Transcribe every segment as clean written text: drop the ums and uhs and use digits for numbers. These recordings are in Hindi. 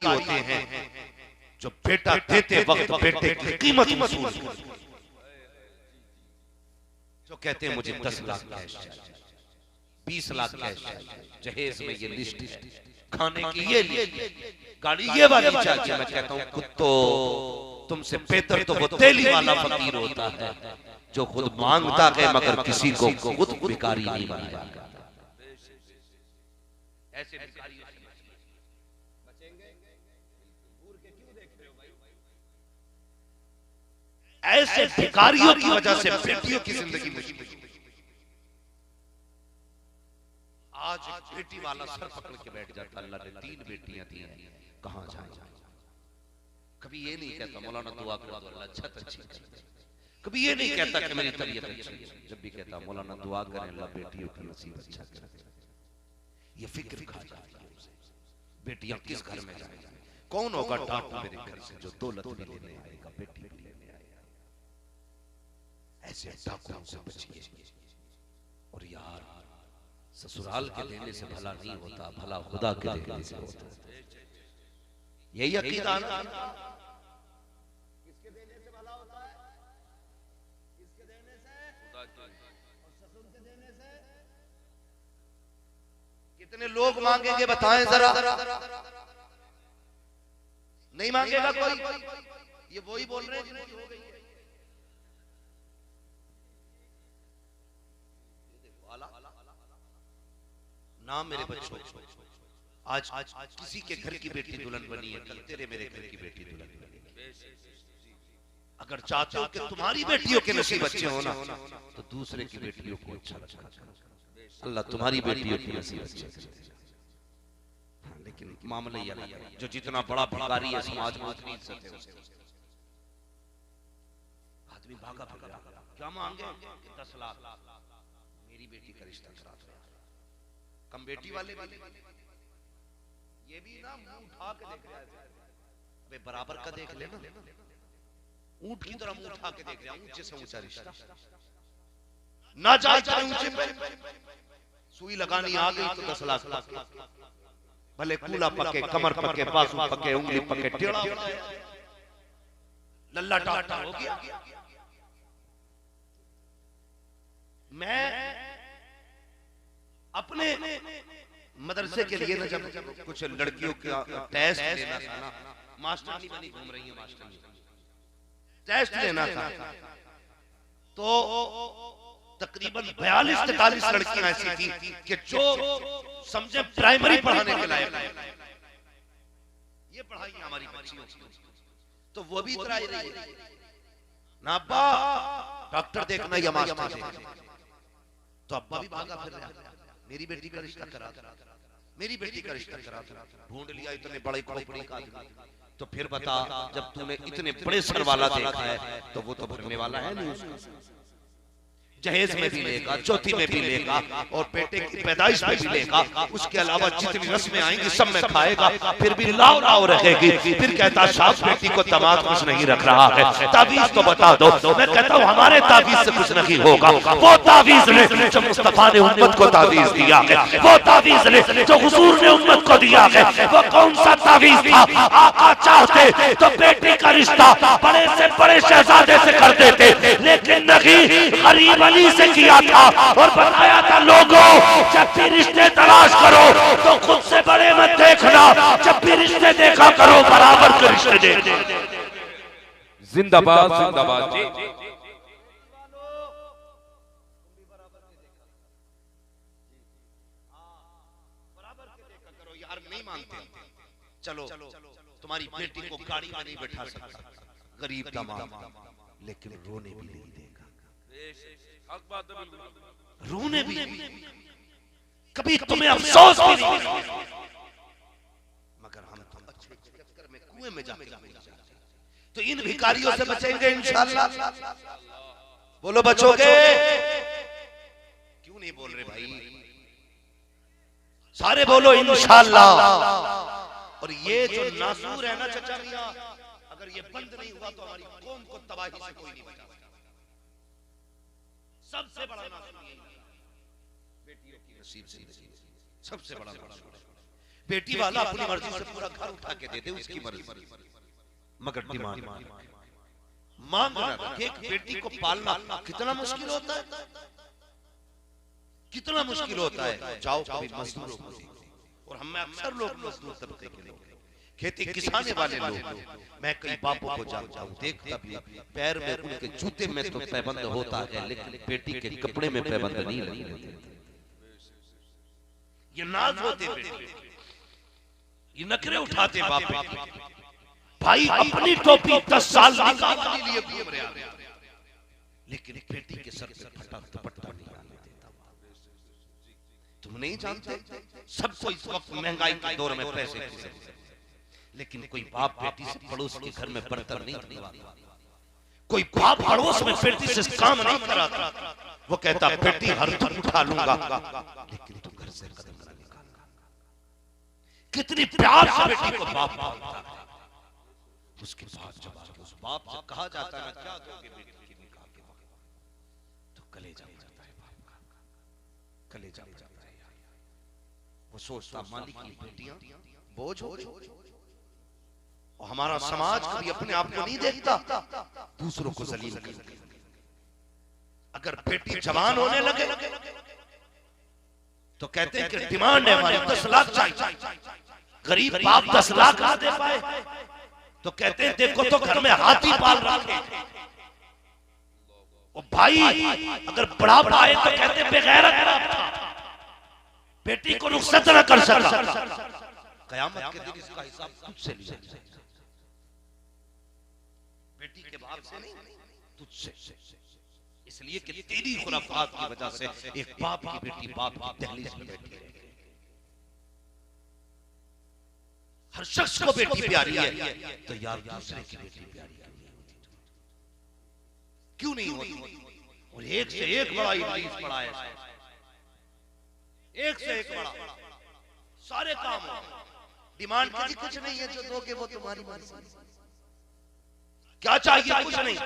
होते हैं जो बेटा देते वक्त बेटे की कीमत महसूस करते हैं, जो कहते हैं मुझे 10 लाख कैश चाहिए, 20 लाख कैश चाहिए, जहेज में ये लिस्ट है, खाने की ये लिस्ट, गाड़ी ये वाली चाहिए। मैं कहता हूँ कुत्तो, तुमसे बेहतर तो वो तेली वाला फकीर होता है जो खुद मांगता है मगर किसी को खुद भिखारी नहीं बनाया। ऐसे भिखारी ऐसे भिखारियों की वजह से बेटियों की जिंदगी मुश्किल। आज बेटी वाला सर पकड़ के बैठ जाता, अल्लाह ने 3 बेटियां दी हैं, कहां जाए। कभी ये नहीं कहता मौलाना दुआ करो तो अल्लाह छत अच्छी करे, कभी ये नहीं कहता कि मेरी तबीयत अच्छी है, जब भी कहता मौलाना दुआ करें अल्लाह बेटियों की नसीब अच्छा करे। ये फिक्र खा जाती है उसे, बेटियां किस घर में जाएंगी, कौन होगा डाकू मेरे घर से जो दौलत भी लेने आएगा, बेटी भी लेने आएगा। ऐसे डाकुओं से बचिए। और यार ससुराल के देने से भला नहीं होता, भला खुदा के देने से होता है। यही अकीदा ना, किसके देने से भला होता है, किसके देने से, खुदा के। और ससुर के देने से कितने लोग मांगेंगे बताएं जरा, नहीं मांगेगा कोई। ये वही बोल रहे हैं जिनकी हो गई है। ना मेरे बच्चों, आज किसी के घर की बेटी दुल्हन बनी है, कल तेरे मेरे घर की बेटी दुल्हन बनी है। अगर चाहते हो कि तुम्हारी बेटियों के नसीब अच्छे हो ना, तो दूसरे की बेटियों को अच्छा रखा, अल्लाह तुम्हारी बेटियों की नसीब अच्छे करे। लेकिन मामला ये अलग है, जो जितना बड़ा भिखारी है समाज में उतनी इज्जत है उसकी। आदमी भागा फिर क्या मांगे, 10 लाख, मेरी बेटी का रिश्ता करा दो। कम बेटी वाले ये भी ना मुंह उठा के देख रहा है, वे बराबर का देख लेना, ऊंट की तरह मुंह उठा के देख रहा है, ऊंचे से ऊंचा रिश्ता ना जाए ऊंचे पे सुई लगानी आ गई तो 10 लाख, भले कूला पके, कमर पके, बाजू पके, उंगली पके, टेढ़ा लल्ला टाटा हो गया। मैं अपने मदरसे के लिए ना जब कुछ लड़कियों का टेस्ट लेना था ना, मास्टर नहीं बनी घूम रही है, मास्टर टेस्ट लेना था, तो तकरीबन 42-43 लड़कियां ऐसी थी कि जो समझे प्राइमरी पढ़ाने के लायक, ये पढ़ाई हमारी बच्चियों की, तो वो भी इतराई रही है ना, अब्बा डॉक्टर देखना या मास्टर देखना, तो अब्बा भी भागा फिर रहा, मेरी बेटी का रिश्ता करा दो, मेरी बेटी का रिश्ता करा दो। ढूंढ लिया इतने बड़े खोपड़ी का आदमी, तो फिर बता जब तूने इतने बड़े सर वाला देखा है तो वो तो भरने वाला है नहीं उसको। जहेज में भी लेगा, चौथी में भी लेगा, और बेटे की पैदाइश में भी लेगा, उसके अलावा जितनी रस्में आएंगी सब में खाएगा, फिर भी लाव लाव रहेगी। फिर कहता साहब बेटी को दामाद कुछ नहीं रख रहा है, तावीज तो बता दो। मैं कहता हूँ हमारे तावीज से कुछ नहीं होगा, वो तावीज ने जो मुस्तफा ने उम्मत को तावीज दिया है, वो तावीज ने जो हुजूर ने उम्मत को दिया है, वो कौन सा तावीज था। आका चाहते तो बेटी का रिश्ता बड़े से बड़े शहजादे से कर देते, लेकिन नहीं, गरीब अली से किया था और बताया था लोगों जब भी रिश्ते तलाश करो तो खुद से बड़े मत देखना, जब भी रिश्ते देखा करो बराबर के रिश्ते देखो। जिंदाबाद जिंदाबाद जी। बराबर के देखा करो यार, नहीं मानते चलो तुम्हारी बेटी को गाड़ी में नहीं बैठा सकता गरीब दामाद, लेकिन रोने भी नहीं देगा, रोने भी कभी तुम्हें अफसोस भी नहीं, मगर हम तो अच्छे चक्कर में कुएं में जाके तो इन भिखारियों से बचेंगे इंशाअल्लाह। बोलो बचोगे, क्यों नहीं बोल रहे भाई, सारे बोलो इंशाअल्लाह। और ये जो नासूर है ना चचा मियां, अगर ये बंद नहीं हुआ तो हमारी कौम को तबाही से कोई नहीं बचा सकता। सबसे बड़ा नासूर बेटियों की नसीब से, सबसे बड़ा नासूर। बेटी वाला अपनी मर्जी से पूरा घर उठा के दे दे, उसकी मर्जी, मगर डिमांड मांग रहा है। एक बेटी को पालना कितना मुश्किल होता है, कितना मुश्किल होता है। जाओ कभी मजदूरों को, और हम में अक्सर लोग मजदूर तबके के लोग, खेती किसाने वाले लोग, मैं कई बापों को जानता हूँ, देखता भी, पैर में उनके जूते में तो पैबंद होता है, लेकिन बेटी के कपड़े में पैबंद नहीं लगते। ये नाज होते बेटे, ये नखरे उठाते बाप। भाई अपनी टोपी 10 साल निकालने के लिए घूम रहा है, लेकिन बेटी के सर पे फटा दुपट्टा नहीं आने देता। तुम नहीं जानते, सबको इस वक्त महंगाई के दौर में पैसे की जरूरत है, लेकिन कोई बाप बेटी से पड़ोस के घर में बर्तन नहीं धुलवाता, कोई बाप पड़ोस में बेटी से काम नहीं कराता। वो कहता बेटी हर तुम उठा लूंगा, लेकिन तुम घर से कदम न निकालना। कितनी प्यार से बेटी को बाप पालता है। उसके बाद जब उस बाप से कहा जाता है क्या दोगे बेटी की निकाह के वक्त, तो कलेजा जाता है बाप का, कलेजा जाता है। वो सोचता मालिक की बेटियां बोझ हो, और हमारा समाज कभी अपने आप को नहीं देखता, दूसरों को जलील करता। अगर बेटी जवान होने लगे तो कहते हैं कि डिमांड है हमारी 10 लाख चाहिए। गरीब बाप 10 लाख ना दे पाए तो कहते हैं देखो तो घर में हाथी पाल रखे। और भाई अगर बुढ़ापा आए तो कहते हैं बेगैरत बाप था, बेटी को रुखसत न कर सका। कयामत के दिन इसका हिसाब तुझसे लिया जाएगा, बेटी के बाप से नहीं, तुझसे। इसलिए कि तेरी खुराफात की वजह से एक बाप की बेटी बाप की दहलीज में बैठी है। हर शख्स को बेटी प्यारी है, तो यार दूसरे की बेटी प्यारी क्यों नहीं होती? और एक से एक बड़ा इब्लीस पड़ा है, एक से एक बड़ा, सारे काम हो। डिमांड की कुछ नहीं है, जो दोगे वो तुम्हारी मर्जी। क्या चाहिए? कुछ नहीं।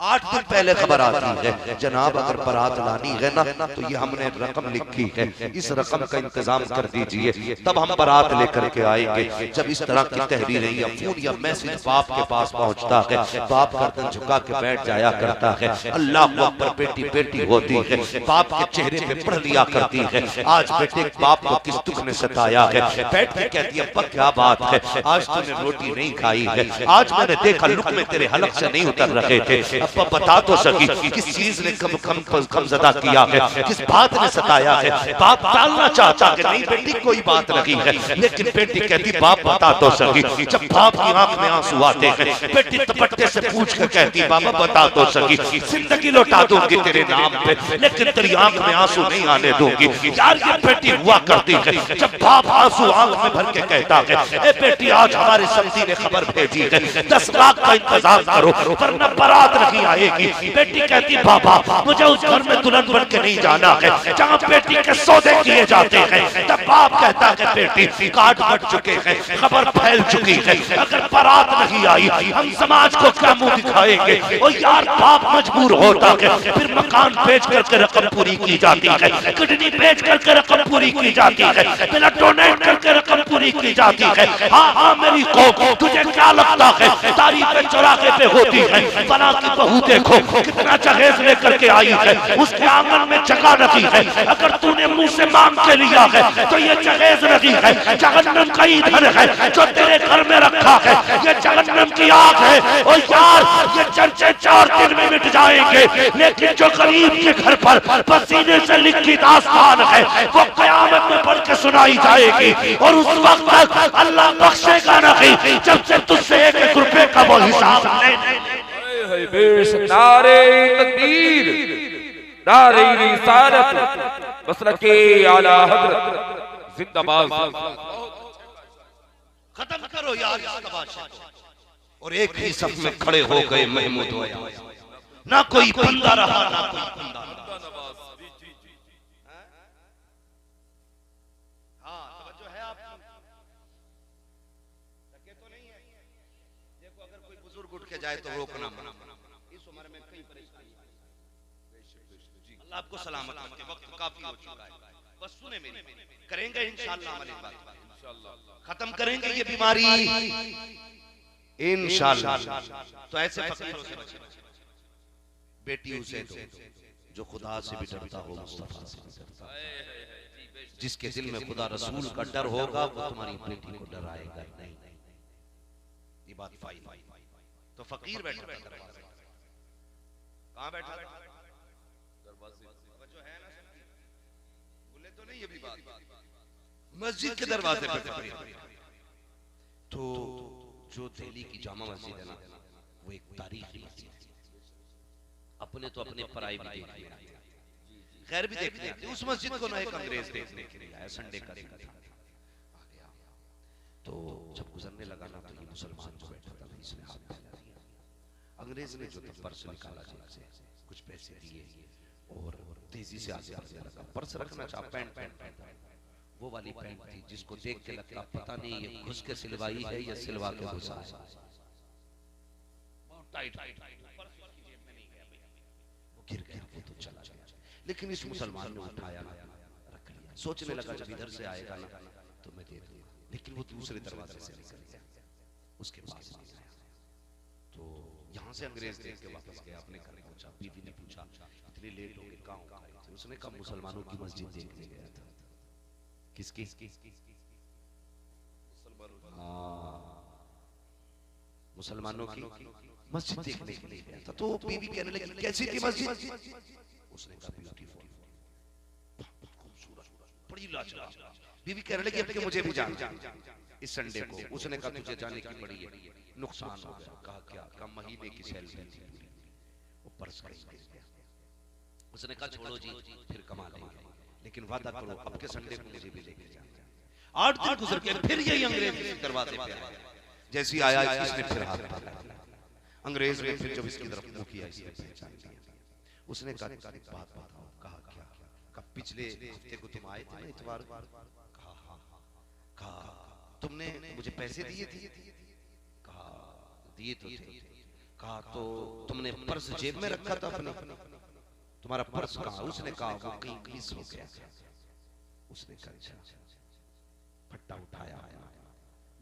8 दिन पहले खबर आती है जनाब अगर बारात लानी है ना तो ये हमने रकम लिखी है, इस रकम का इंतजाम कर दीजिए, तब हम बारात लेकर के आएंगे। जब इस तरह की तहरीरें या फोन या मैसेज बाप के पास पहुंचता है, बाप गर्दन झुका के बैठ जाया करता है। अल्लाह अकबर, बेटी बेटी होती है, बाप के चेहरे पे पढ़ लिया करती है आज बेटे बाप को किस दुख ने सताया है। बैठ के कहती है अब्बा क्या बात है, आज तूने रोटी नहीं खाई है, आज मैंने देखा लुक़मे तेरे हलक से नहीं उतर रहे थे। अब्बा बता तो सकी किस चीज ने कम ज़दा किया है, किस बात ने सताया है। बाप टालना चाहता है नहीं बेटी कोई बात नहीं है, लेकिन बेटी कहती बाप बता तो सकी। जब बाप की आंख में आंसू आते हैं, बेटी दुपट्टे से पूछ कर कहती बाबा बता तो सकी, जिंदगी लौटा दूंगी तेरे नाम पे, लेकिन तेरी आंख में आंसू नहीं आने दूंगी। यार ये बेटी हुआ करती है जब बाप आंसू आंख में भर के कहता है ए बेटी आज हमारे समधी ने खबर भेजी है 10 लाख का इंतजाम करो वरना बारात नहीं आएगी। बेटी कहती बाबा मुझे उस घर में दुल्हन बन के नहीं जाना है जहाँ बेटी के सौदे किए जाते हैं। तब बाप कहता है बेटी काट कट चुके हैं, खबर फैल चुकी है, अगर बारात नहीं आई हम समाज को क्या मुंह दिखाएंगे। और यार बाप मजबूर होता है, फिर मकान बेच करके रकम पूरी की जाती है, किडनी बेच करके रकम पूरी की जाती है, ब्लड डोनेट करके रकम पूरी की जाती है। हाँ हाँ मेरी कौम तुझे क्या लगता है तारीफ चौराहे पे होती है, बना की बहू देखो कितना जहेज लेकर के आई है, उसके आंगन में जगह रखी है, अगर तूने मुंह से मांग के लिया है तो ये जहेज नहीं है, जहन्नम का ईंधन है जो तेरे घर में रखा है, ये जहन्नम की आग है। और यार ये चर्चे 4 दिन में मिट जाएंगे, लेकिन जो गरीब के घर पर पसीने से लिखी दास्तान है वो कयामत में पढ़ के सुनाई जाएगी। और उस वक्त तक अल्लाह बख्शेगा नहीं जब से तुझसे 1 रुपए का वो हिसाब नहीं। नारे तकबीर, नारे रिसालत, मसलके आला हज़रत जिंदाबाद। खत्म करो यार इस तमाशे और एक ही सफ में खड़े हो गए महमूद हो, ना कोई बंदा रहा ना कोई बंदा। हाँ तवज्जो है आप सके तो नहीं है। देखो अगर कोई बुजुर्ग उठ के जाए तो रोकना मना, इस उम्र में कई परेशानी। अल्लाह आपको सलामत रखे, वक्त काफी हो चुका है, बस सुने मेरी, करेंगे इंशाअल्लाह अमल इस बात। खत्म करेंगे ये बीमारी इंशाअल्लाह। तो ऐसे फकीरों से बचें। बेटी उसे दो जो खुदा से भी डरता हो, मुस्तफा से भी डरता हो। जिसके दिल में खुदा रसूल का डर होगा वो तुम्हारी बेटी को डराएगा नहीं। ये बात फाइल। तो फकीर बैठा था दरवाजे, कहां बैठा था? दरवाजे जो है ना, बोले तो नहीं, ये भी बात मस्जिद के दरवाजे पे फकीर। तो जो दिल्ली की जामा मस्जिद है ना, वो एक तारीखी मस्जिद है। अपने तो अपने पराई भी देख लिया, खैर भी देखने आते। उस मस्जिद को ना एक अंग्रेज देखने के लिए आया, संडे का दिन था, आ गया। तो जब गुजरने लगा ना, तो ये मुसलमान जो बैठा था, इसने हाथ डाला। अंग्रेज ने जो पर्स निकाला, जेब से कुछ पैसे दिए और तेजी से आगे बढ़ने लगा। पर्स रखना चाहा, पैंट वो वाली पैंट थी जिसको देख के लगता पता नहीं ये घुस के सिलवाई है या सिलवा के घुसा है। बहुत टाइट, वो गिर गया, वो तो चला गया। लेकिन इस मुसलमान ने उठाया, रख लिया, सोचने लगा जब इधर से आएगा ना तो मैं दे दूंगा। लेकिन वो दूसरे दरवाजे से निकल गया, उसके पास नहीं आया। तो यहाँ से अंग्रेज देख के वापस गया, अपने घर पहुंचा। बीवी ने पूछा इतनी लेट हो गई, कहाँ हो गए थे? उसने कहा मुसलमानों की मस्जिद देखने गया था। किसकी? मुसलमानों की मस्जिद देखने के लिए गया था। तो बीवी कहने लगी कैसी थी मस्जिद? उसने कहा ब्यूटीफुल, खूबसूरत, बड़ी लाजवाब। बीवी कहने लगी अब कि मुझे भी जाना इस संडे को। उसने कहा तुझे जाने की बड़ी है, नुकसान हो गया। कहा क्या? कम महीने की सैलरी थी पूरी, वो पर्स गिर गया। उसने कहा छोड़ो जी, फिर कमा लेंगे, लेकिन वादा करो अब के संडे को मुझे भी लेके जाना। 8 दिन गुजर गए, फिर यही अंग्रेज दरवाजे पे आया। जैसे आया इसने फिर हाथ डाला। अंग्रेज ने फिर जब इसकी तरफ मुंह किया, इसने पहचान लिया। उसने कहा बात बताओ। कहा क्या? कहा पिछले हफ्ते को तुम आए थे ना इतवार? कहा हाँ। कहा तुमने मुझे पैसे दिए थे? कहा दिए तो थे। कहा तो तुमने पर्स जेब में रखा था अपने, तुम्हारा पर्स कहाँ? उसने कहा वो कहीं मिस हो गया। उसने कहा फट्टा उठाया,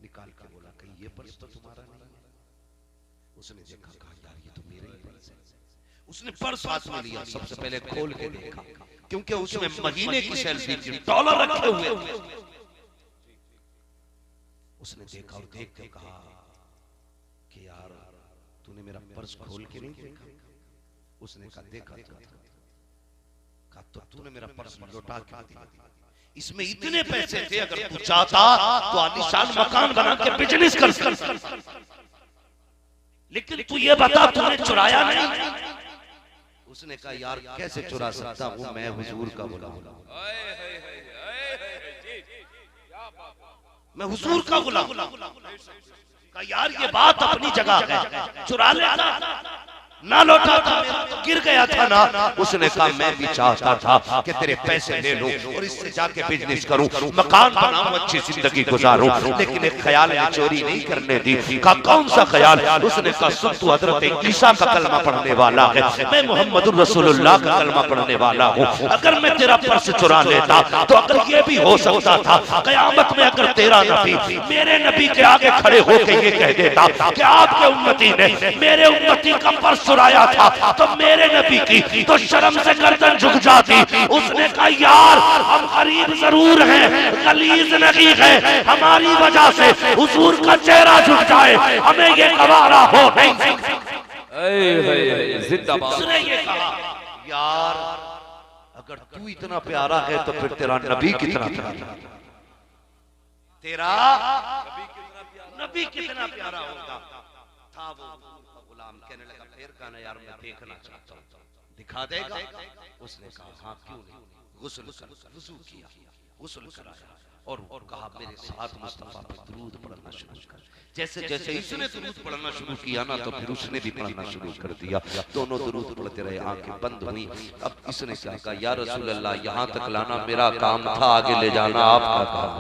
निकाल के बोला कहीं ये पर्स तो तुम्हारा नहीं है? उसने देखा, कहा यार ये तो मेरा ही पर्स है। उसने पर्स हाथ में लिया, सबसे पहले खोल के देखा, क्योंकि उसमें महीने की सैलरी के डॉलर रखे हुए थे। उसने देखा और देख के कहा कि यार तूने मेरा पर्स खोल के नहीं देखा? उसने कहा देखा तो। कहा तो तूने मेरा पर्स लौटा के दिया? इसमें इतने पैसे थे, अगर तू चाहता तो आलीशान मकान बना के बिजनेस कर सकता, लेकिन तू ये बता तूने चुराया नहीं। उसने कहा यार कैसे चुरा सकता हूं, मैं हुजूर का गुलाम, मैं हुजूर का गुलाम। कहा यार ये बात अपनी जगह है, चुरा लेता ना लौटा था, गिर गया था ना। उसने कहा मैं भी चाहता था कि तेरे पैसे ले लूं और इससे जाके बिजनेस करूं, मकान बनाऊं, अच्छी जिंदगी गुजारूं, लेकिन एक ख्याल ने चोरी नहीं करने दी। कहा कौन सा ख्याल? उसने कहा सुन तू हजरत ईसा का कलमा पढ़ने वाला है, मैं मोहम्मदुर रसूलुल्लाह का कलमा पढ़ने वाला हूं। अगर मैं तेरा पर्स चुरा लेता तो अगर ये भी हो सकता था कयामत में अगर तेरा नबी मेरे नबी के आगे खड़े होकर ये कह देता कि आपके उम्मती ने मेरे उम्मती का पर्स चुराया था, तो मेरे नबी की तो शर्म से गर्दन झुक जाती। उसने कहा यार हम गरीब जरूर हैं, गलीज नहीं है, हमारी वजह से हुजूर का चेहरा झुक जाए हमें ये गवारा हो नहीं। जिंदाबाद। उसने ये कहा यार अगर तू इतना प्यारा है तो फिर तेरा नबी कितना प्यारा, तेरा नबी कितना प्यारा होगा। था वो गुलाम, कहने लगा फिर कहना यार मैं देखना चाहता हूँ, दिखा देगा? उसने कहा हाँ क्यों नहीं। गुस्ल कर, वुजू किया, गुस्ल कराया और कहा मेरे साथ मुस्तफा पे दुरूद पढ़ना शुरू कर। जैसे जैसे इसने दुरूद पढ़ना शुरू किया ना, तो फिर उसने भी पढ़ना शुरू कर दिया। दोनों दुरूद पढ़ते रहे, आंखें बंद हुई। अब इसने क्या कहा या रसूल अल्लाह यहाँ तक लाना मेरा काम था, आगे ले जाना आपका काम,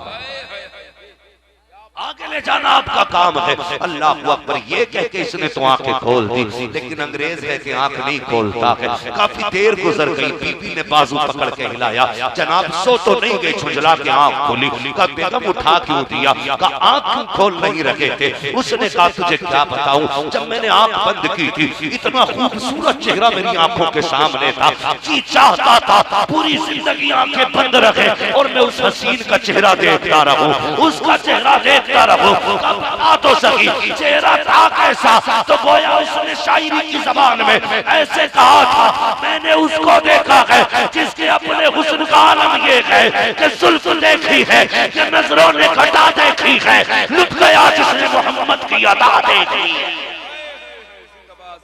आगे में जाना आपका काम है। अल्लाह अकबर ये कह के इसने तो आंखें खोल दी, लेकिन अंग्रेज है कि आंख नहीं खोलता है। काफी देर गुजर गई, बीबी ने बाजू पकड़ के हिलाया, जनाब सो तो नहीं गई, झुंझला के आंख खोली। कहा बेगम उठा क्यों दिया? कहा आंख क्यों खोल नहीं रखे थे? उसने कहा तुझे क्या बताऊं, जब मैंने आंख बंद की थी इतना खूबसूरत चेहरा मेरी आंखों के सामने था, जी चाहता था पूरी जिंदगी आंखें बंद रखे और मैं उस हसीन का चेहरा देखता रहूं, उसका चेहरा देखता रहूं। बता तो सही चेहरा था कैसा? तो गोया उसने शायरी की जबान में ऐसे कहा था, मैंने उसको देखा है जिसके अपने हुस्न का आलम ये है कि जुल्फ देखी है कि नजरों ने घटा देखी है, लुट गया जिसने मोहम्मद की अदा देखी है।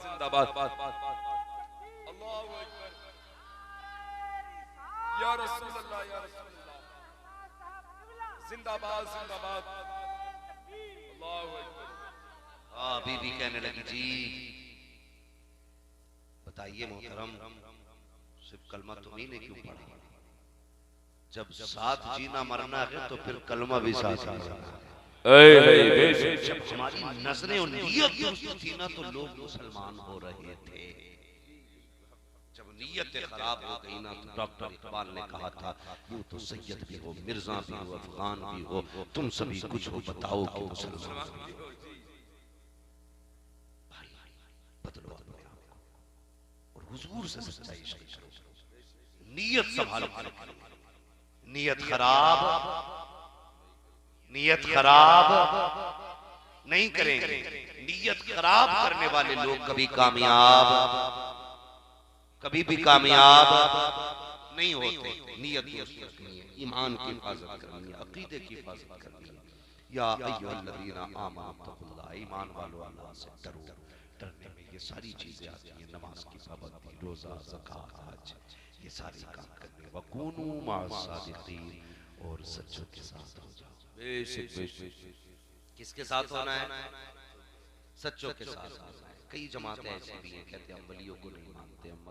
जिंदाबाद जिंदाबाद अल्लाहू अकबर या रसूल अल्लाह या रसूल अल्लाह जिंदाबाद जिंदाबाद अल्लाहू अकबर। बीबी कहने लगी जी बताइए मोहतरम, सिर्फ कलमा तुम्ही ने क्यों पढ़ा? जब साथ जीना मरना है तो फिर कलमा भी साथ जीना है। जब हमारी नजरें और नियत दुरुस्त थी ना तो लोग मुसलमान हो रहे थे। जब नीयत खराब हो गई ना तो डॉक्टर इकबाल ने कहा था यूं तो सैयद भी हो, मिर्जा भी हो, अफगान भी हो, तुम सभी कुछ हो, बताओ कि मुसलमान बदलो अपने आप को और हुजूर से सच्चाई करो, नीयत संभालो। नीयत खराब नहीं करेंगे। नीयत खराब करने वाले लोग कभी भी कामयाब नहीं होते। नीयत करनी है, ईमान की हिफाजत करनी है, अकीदे की हिफाजत करनी है। या अय्युहल्लज़ीना आमनू तक़ुल्लाह, ईमान वालों अल्लाह से डरो। डरने में ये सारी चीजें आती हैं, नमाज की पाबंदी, रोजा, ज़कात, हज, ये सारी काम करने। वकूनू मअस-सादिक़ीन, और सच्चों के साथ हो जाओ। बेशक बेशक किसके साथ होना है? सच्चों के साथ होना है। कई जमातें ऐसी भी हैं कहते हैं हम वलियों को नहीं मानते, हम